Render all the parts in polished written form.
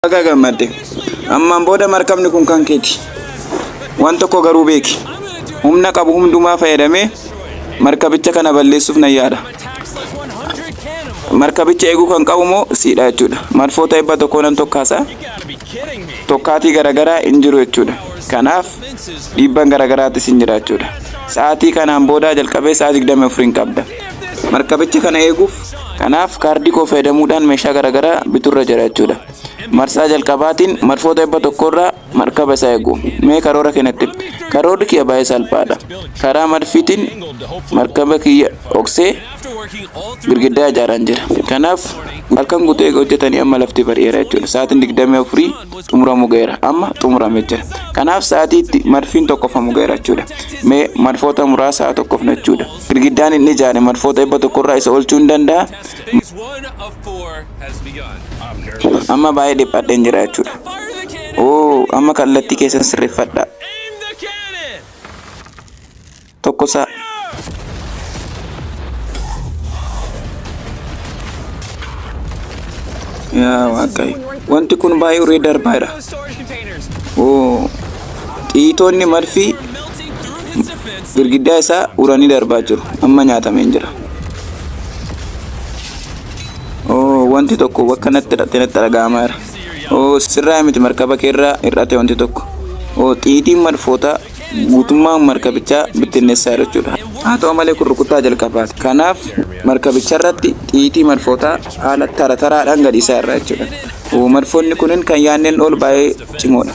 Akka gammadde ammaan booda markabni kun kan keeti. Waan tokko garuu beeki. Humna qabu hundumaa fayyadamee markabicha kana balleessuuf nan yaada. Markabicha eeguu kan qabu moo siidha jechuudha. Marfoota ibba tokko nan tokkaasa. Tokkaatii garagaraa hin jiru jechuudha. Kanaaf dhiibbaan garagaraattis hin jira jechuudha. Sa'aatii kanaan booda jalqabee sa'aatii 24 qabda. Markabicha kana eeguuf kanaaf kaardii koo fayyadamuudhaan meeshaa garagaraa biturra jira jechuudha. Marsaa jalqabaatiin marfoota ibba tokkorraa markaba isaa eegu. Mee karoora kennatti. Karoorri kiyya baay'ee salphaadha. Karaa marfiitiin markaba kiyya oksee girgiddaa ijaaraan jira. Kanaaf halkan guutuu hojjetanii amma lafti bari'eera jechuudha. Sa'aatiin 24 xumuramuu ga'eera. Amma xumuramee jira. Kanaaf sa'aatiitti marfiin tokkofamu ga'eera jechuudha. Mee marfoota muraasa tokkofna jechuudha. Girgiddaan inni ijaare marfoota ibba tokkorraa isa oolchuu hin danda'a. Amma baay'ee dhiphadheen jira jechuudha. Amma kallattii keessan sirreeffadha. Tokkosaa. Yaa Waaqayyo. Wanti kun baay'ee uree darbaadha. Xiitoonni marfii girgiddaa isaa uranii darbaa jiru. Amma nyaatamee jira. Wanti tokko bakka natti dhaga'amaa jira. Sirraa miti markaba keerraa hir'ate wanti tokko. Xiitiin marfoota guutummaa markabichaa bittinneessaa jira jechuudha. Haa ta'u malee kun rukuttaa jalqabaati. Kanaaf markabicha irratti xiitii marfoota haala taraadhaan gadi isaa irraa jechuudha. Marfoonni kunin kan yaanneen ol baay'ee cimoodha.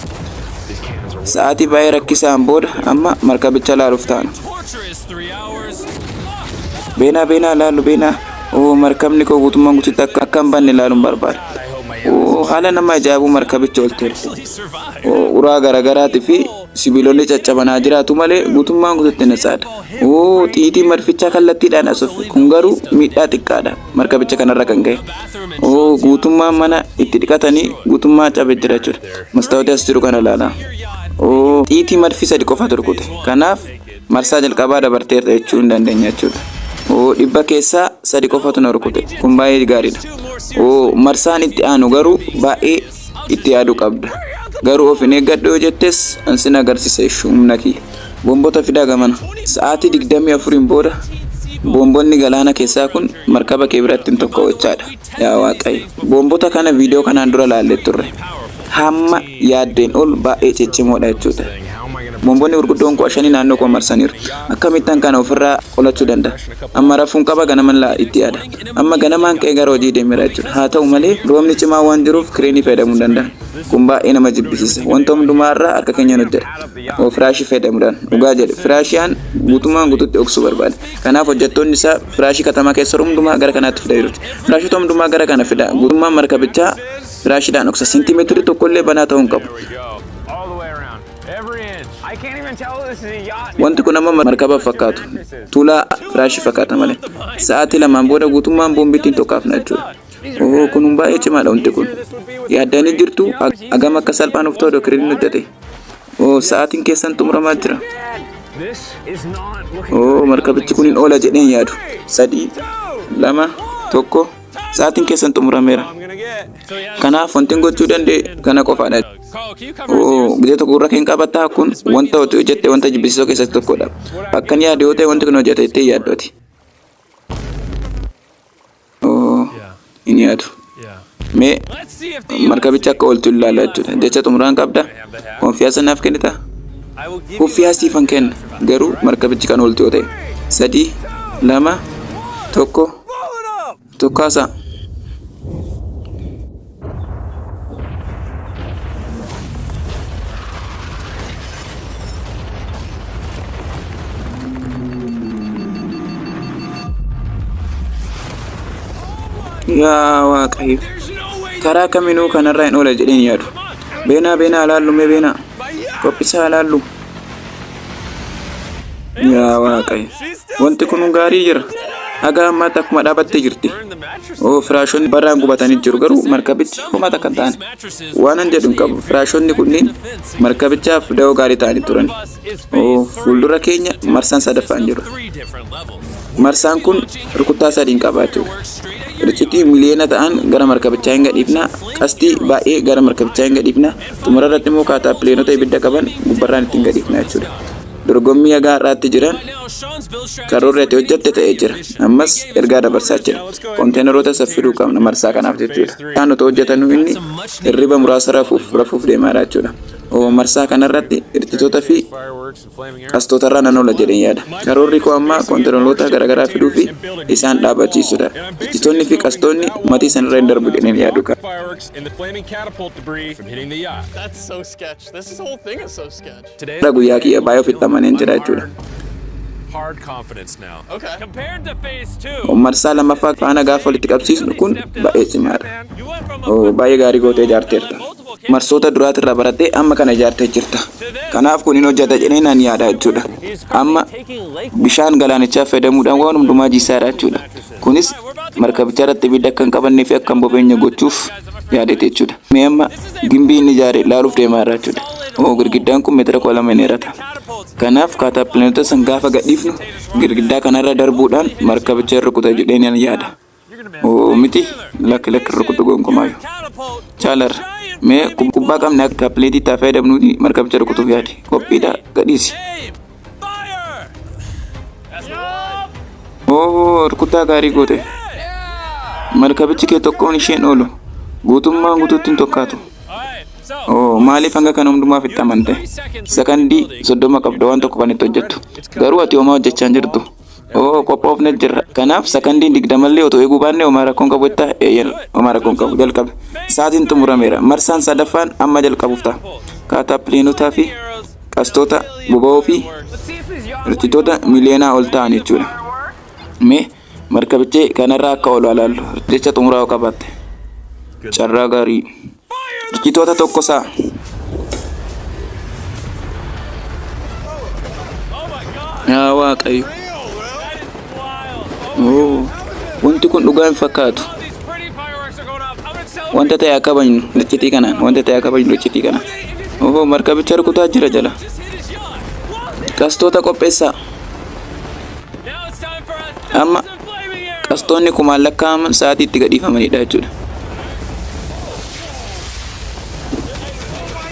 Sa'aatii baay'ee rakkisaan booda amma markabicha laaluuf taana. Beenaa laalu beenaa. Markabni koo guutummaan guutuutti akka hin banne ilaaluun barbaada. Haala nama ajaa'ibuu markabicha oolteera. Uraa garaagaraatii fi sibiilonni caccabanaa jiraatu malee guutummaan guutuutti nasaadha. Xiitiin marfichaa kallattiidhaan asuuf kun garuu miidhaa xiqqaadha markabicha kanarra kan ga'e. Guutummaan mana itti dhiqatanii guutummaa cabee jira jechuudha. Mastaawwatii as jiru kana ilaala. Xiitii marfi sadi qofa turkute. Kanaaf marsaa jalqabaa dabarteerta jechuu hin dandeenya jechuudha. Dhibba keessaa sadi qofatu na rukute. Kun baay'ee gaariidha. Marsaan itti aanu garuu baay'ee itti yaaduu qabda. Garuu of hin eeggadhu yoo jettes ansin agarsiisa humna kiyya. Boomboota fidaa gamana. Sa'aatii 24 booda boombonni galaana keessaa kun markaba kee biratti hin tokkochaadha. Yaa Waaqayyo. Boomboota kana viidiyoo kanaan dura laallee turre. Hamma yaaddeen ol baay'ee ciccimoodha jechuudha. Bombonni gurguddoon koo shanii naannoo koo marsaniiru. Akkamittaan kana ofirraa qolachuu danda'a. Amma rafuun qaba ganaman laa itti yaada. Amma ganamaan ka'ee gara hojii deemeera jechuudha. Haa ta'u malee roobni cimaa waan jiruuf kireenii fayyadamuu danda'a. Kun baay'ee nama jibbisiisa. Wanta hundumaarraa harka keenya hojjedha. Firaashii fayyadamuudhaan dhugaa jedhe. Firaashiin guutummaan guutuutti oksuu barbaada. Kanaaf hojjettoonni isaa firaashii katamaa keessa hundumaa gara kanaatti fidaa jiru. Firaashota hundumaa gara kana fida. Guutummaan markabichaa firaashiidhaan oksa. Sentimeetirii tokkollee banaa ta'uu hin qabu. Wanti kun amma markaba fakkaatu. Tuulaa firaashii fakkaata malee. Sa'aatii lamaan booda guutummaan boombiitiin tokkaafna jechuudha. Kun baay'ee cimaadha wanti kun. Yaaddanii jirtu agam akka salphaan of ta'u kireen hojjete. Sa'aatiin keessan xumuramaa jira. Markabichi kun hin oola jedheen yaadu. 3, 2, 1. Sa'aatiin keessan xumurameera. Kanaaf wanti gochuu danda'e kana qofaadha. Biyya tokko gurra keenya qabataa kun wanta hojjette wanta jibbisiisoo keessatti tokkodha. Akkan yaade yoo ta'e wanti kun hojjete itti yaaddooti. Hin yaadu. Mee markabicha akka ooltu ilaala jechuudha. Jecha xumuraan qabda. Konfiyaasa naaf kennita. Konfiyaasiifan kenna. Garuu markabichi kan ooltu yoo ta'e 3, 2, 1 tokkaasa. Yaa Waaqayyo. Karaa kaminuu kanarraa hin oola jedheen yaadu. Beenaa alaallu mee beenaa. Qophisaa alaallu. Yaa Waaqayyo. Wanti kun gaarii jira. Haga ammaatti akkuma dhaabattee jirti. Firaashonni barraan gubatanii jiru garuu markabichi homaa takka hin taane. Waan an jedhu hin qabu. Firaashonni kunniin markabichaaf da'oo gaarii ta'anii turan. Fuuldura keenya marsaan sadaffaan jiru. Marsaan kun rukuttaa 3 qaba jechuudha. Riqitii miliyoona ta'an gara markabichaa hin gadhiifna. Qastii baay'ee gara markabichaa hin gadhiifna. Xumura irratti immoo kaataappileetota ibidda qaban gubbarraan ittiin gadhiifna jechuudha. Dorgommii hagaa har'aatti jiran karoorri ati hojjette ta'ee jira. Ammas ergaa dabarsaa jira. Konteeneroota saffiduu qabna marsaa kanaaf jechuudha. Isaan otoo hojjetanuu inni hirriba muraasa rafuuf deemaadha jechuudha. Marsaa kanarratti hir'itoota fi qastoota irraa nan oola jedheen yaada. Karoorri koo ammaa konteeneroota garaagaraa fiduu fi isaan dhaabachiisudha. Hir'itoonni fi qastoonni matii sanarra hin darbu jedheen yaadu qaba. Guyyaa kiyya baay'ee ofitti amaneen jira jechuudha. Marsaa lammaffaa faana gaafa walitti qabsiisnu kun baay'ee cimaadha. Baay'ee gaarii gootee ijaarteerta. Marsoota duraatirraa barattee amma kana ijaartee jirta. Kanaaf kun hin hojjeta jedhee naan yaada jechuudha. Amma bishaan galaanichaa fayyadamuudhaan waan hundumaa jiisaadha jechuudha. Kunis markabicha irratti ibidda akka hin qabannee fi akka hin bobeenye gochuuf yaadete jechuudha. Mee amma gimbii inni ijaare ilaaluuf deemaa irraa jechuudha. Girgiddaan kun meetira 2 dheerata. Kanaaf kaataappileetota san gaafa gadhiifnu girgiddaa kanarra darbuudhaan markabicha rukuta jedhee naan yaada. Miti lakki rukutu gonkumaayyu. Chaalar mee kubbaa qabne akka pileetii itti fayyadamnuuni markabicha rukutuuf yaade. Qophiidha gadhiisi. Rukutaa gaarii goote. Markabichi kee tokkoon isheen oolu guutummaan guutuutti hin tokkaatu. Maaliif hanga kana hundumaaf itti amante? Sakandii 30 qabda waan tokko kan itti hojjettu. Garuu ati homaa hojjechaa hin jirtu. Qophoofne jirra. Kanaaf sakandiin 20 otoo eeguu baanne homaa rakkoon qabu itti homaa rakkoon qabu jalqabe. Sa'aatiin xumurameera. Marsaan sadaffaan amma jalqabuuf ta'a. Kaataappileetotaa fi qastoota boba'oo fi hir'itoota miliyoonaa ol ta'an jechuudha. Mee markabichee kanarraa akka oolu ilaallu jecha xumuraa qabaatte. Carraa gaarii. Hir'itoota tokko sa'a. Yaa Waaqayyo. Wanti kun dhugaa hin fakkaatu. Wanta ta'e akka kabajnu riqitii kanaan. Wanta ta'e akka kabajnu riqitii kanaan. Markabicha rukutaa jira jala. Qastoota qopheessaa. Amma qastoonni kumaan lakkaa'aman sa'aatiitti gadhiifamanidha jechuudha.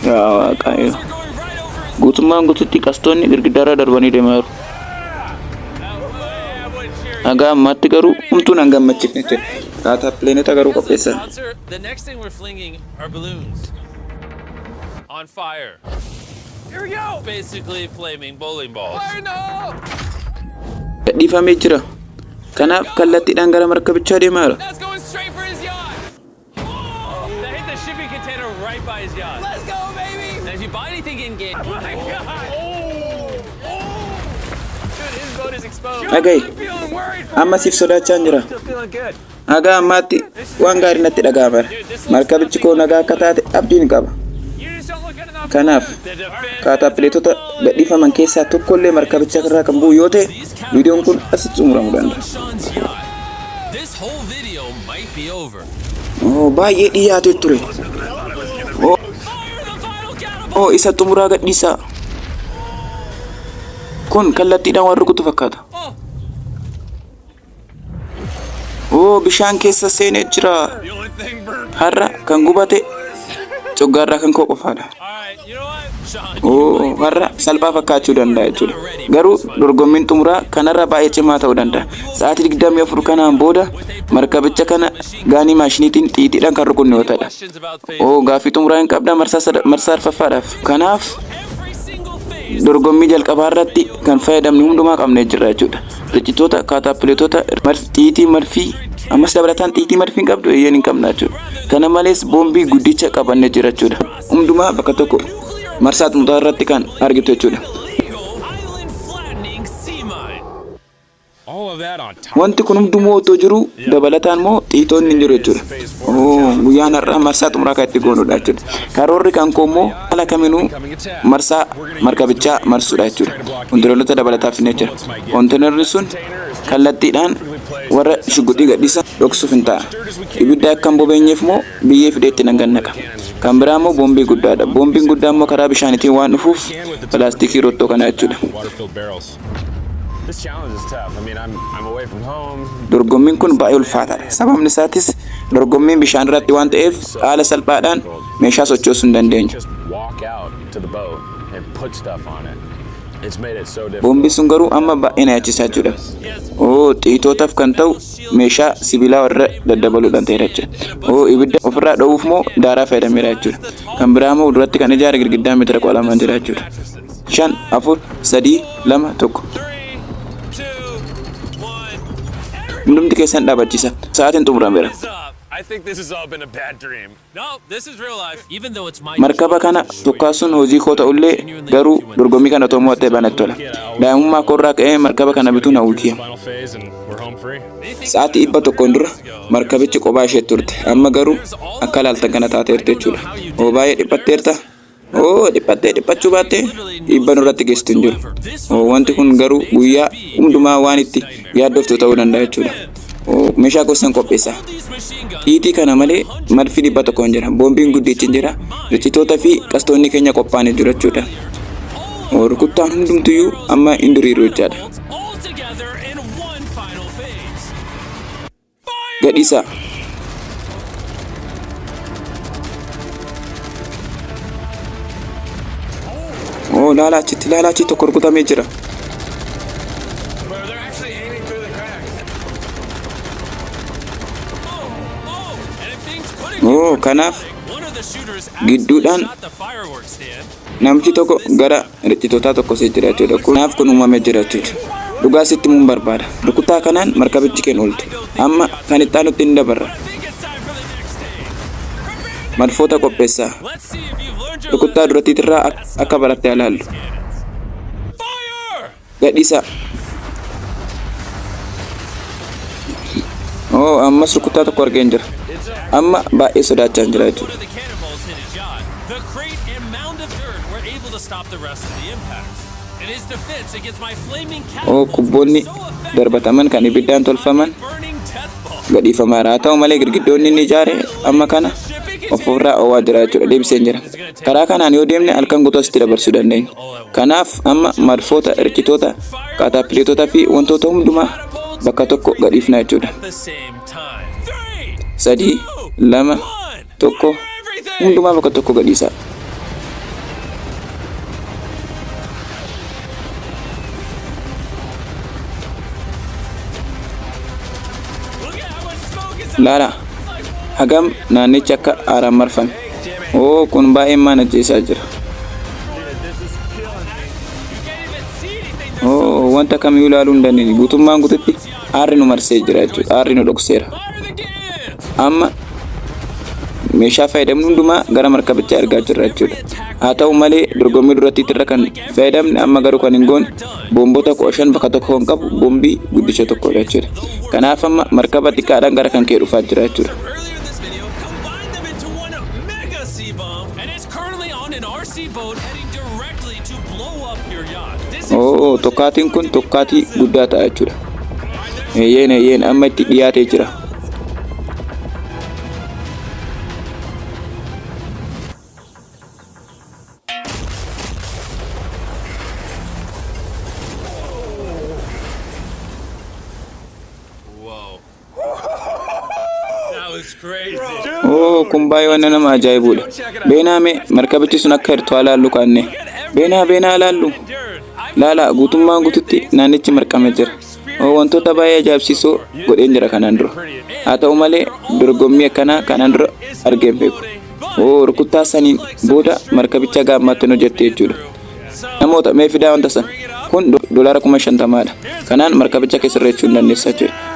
Yaa Waaqayyo. Guutummaan guutuutti qastoonni girgiddaarra darbanii deemaa jiru. Haga ammaatti garuu humtuun hin gammachiifne jechuudha. Kaataappileetota garuu qopheessan. The next thing we're flinging are balloons. On fire. Here we go! Basically flaming bowling balls. Fire no! Gadhiifamee jira. Kanaaf kallattiidhaan gara markabichaa deemaa jira. That's going straight for his yacht. That hit the shipping container right by his yacht. Let's go, baby! And if you buy anything in game, oh my god! Dude, his boat is exposed. Hagai, I'm feeling worried for amma siif sodaachaa jira. Still feeling good. Haga ammaatti waan gaarii natti dhaga'ama. Markabichi koo nagaa akka taate abdiin qaba. You just don't look good enough. Kanaaf kaataappileetota gadhiifaman keessaa tokkollee markabicha irraa kan bu'u yoo ta'e viidiyoon kun asitti xumuramuu danda'a. Sean's yacht. This whole video might be over. Baay'ee dhiyaatee ture. Fire the final catapult! Isa xumuraa gadhiisaa. Kun kallattiidhaan waan rukutu fakkaata. Bishaan keessa seenee jira. The only thing burned. Har'a kan gubate coggaarraa kan koo qofaadha. Alright, you know what? Sean, Har'a salphaa fakkaachuu danda'a jechuudha. Garuu dorgommiin xumuraa kanarra baay'ee cimaa ta'uu danda'a. Sa'aatii 24 kanaan booda markabicha kana gaanii maashiniitiin xiixiidhaan kan rukunne yoo ta'edha. questions about fate. Gaaffii xumuraa hin qabda marsaa arfaffaadhaaf. Kanaaf Every single phase. dorgommii jalqabaa irratti kan fayyadamne hundumaa qabnee jirra jechuudha. Riqichoota, kaataappileetota, xiitii marfii, ammas dabalataan xiitii marfii hin qabdu eeyyeen hin qabna jechuudha. Kana malees boombii guddicha qabannee jira jechuudha. Hundumaa bakka tokko marsaa xumuraa irratti kan argitu jechuudha. Island flattening sea mine. All of that on top. Wanti kun hundumtuu otoo jiru dabalataan immoo xiitoonni hin jiru jechuudha. Guyyaan har'aa marsaa xumuraa kan itti goonudha jechuudha. Karoorri kan koo immoo haala kaminuu marsaa markabichaa marsuudha jechuudha. Kontineerota dabalataa finnee jira. Kontineerri sun kallattiidhaan warra shugguxii gadhiisan dhoksuuf hin ta'a. Ibidda akka hin bobeenyeef immoo biyyee fideetti nan gannaqa. Kan biraa immoo boombii guddaadha. Boombiin guddaa immoo karaa bishaaniitiin waan dhufuuf pilaastikii rottoo kana jechuudha. Water-filled barrels. This challenge is tough. I mean, I'm away from home. Dorgommiin kun baay'ee ulfaataadha. Sababni isaatis dorgommiin bishaan irratti waan ta'eef haala salphaadhaan meeshaa sochoosuu hin dandeenyu. Just walk out to the boat and put stuff on it. It's made it so difficult. Boombi sun garuu amma baay'ee na yaachisaa jira. Xiitootaaf kan ta'u meeshaa sibiilaa warra daddabaluudhaan ta'edha jechuudha. Ibidda ofirraa dhoowwuuf moo daaraa fayyadameera jechuudha. Kan biraa moo duratti kan ijaare girgiddaa meetira 2 jira jechuudha. 5, 4, 3, 2, 1. Hundumti keessan dhaabachiisa. Sa'aatiin xumurameera. I think this has all been a bad dream. No, this is real life. Even though it's my Markaba kana tokkaasuun hojii koo ta'ullee garuu dorgommii kana otoo mo'attee baanatti tola. Daa'imummaa koorraa ka'ee markaba kana bituun hawwikiya. Final phase and we're home free. Sa'aatii 100 dura markabichi kophaa ishee turte. Amma garuu akka ilaaltan kana taateerti jechuudha. Baay'ee dhiphatteerta. Dhiphachuu baattee dhiibban irratti geessitu hin jiru. Wanti kun garuu guyyaa hundumaa waan itti yaaddoftu ta'uu danda'a jechuudha. Meeshaa gosan qopheessa. Dhiitii kana malee marfi 100 hin jira. Boombiin guddichi hin jira. Riccitoota fi qastoonni keenya qophaa'anii jiru jechuudha. Rukuttaan hundumtuyyuu amma hin diriiru jechaadha. Gadhiisaa. Laala achitti tokko rukutamee jira. Kanaaf gidduudhaan namichi tokko gara riccitootaa tokko see jira jechuudha. Kanaaf kun uumamee jira jechuudha. Dhugaa sitti muun barbaada. Rukuttaa kanaan markabichi keenya olte. Amma kan itti aanutti hin dabarra. Madfoota qopheessaa. Rukuttaa duratti irraa akka barattee ilaallu. Gadhiisaa. Ammas rukuttaa tokko argeen jira. Amma baay'ee sodaachaa jira jechuudha. Kubboonni darbataman kan ibiddaan tolfaman gadhiifamaadha. Haa ta'u malee girgiddoonni inni ijaare amma kana ofirraa oowwaa jira jechuudha. Deebiseen jira. Karaa kanaan yoo deemne halkan guutuu asitti dabarsuu dandeenya. Kanaaf amma marfoota, riccitoota, kaataappiliitota fi wantoota hundumaa bakka tokko gadhiifna jechuudha. 3, 2, 1 hundumaa bakka tokko gadhiisaa. Laala hagam naannichi akka aaraan marfame. Kun baay'ee mana jeesaa jira. Wanta kamiyyuu ilaaluu hin dandeenye. Guutummaan guututti aarri nu marsee jira jechuudha. Aarri nu dhokseera. Amma meeshaa fayyadamnu hundumaa gara markabichaa ergaa jirra jechuudha. Haa ta'u malee dorgommii duratti irra kan fayyadamne amma garuu kan hin goone boomboota 15 bakka tokko kan qabu boombii guddicha tokkodha jechuudha. Kanaaf amma markaba xiqqaadhaan gara kan kee dhufaa jira jechuudha. Tokkaatiin kun tokkaatii guddaa ta'a jechuudha. Eeyyeen amma itti dhiyaatee jira. Kun baay'ee waan nama ajaa'ibuudha. Beenaame markabichi sun akka hirtuu ilaallu kaanne. Beenaa ilaallu. Laala guutummaan guututti naannichi marqamee jira. Wantoota baay'ee ajaa'ibsiisoo godheen jira kanaan dura. Haa ta'u malee dorgommii akkanaa kanaan dura argeen beeku. Rukuttaa saniin booda markabicha gaammaatti hojjette jechuudha. Namoota mee fidaa wanta san kun $50,000dha. Kanaan markabicha keessa irreechuu hin dandeessa jechuudha.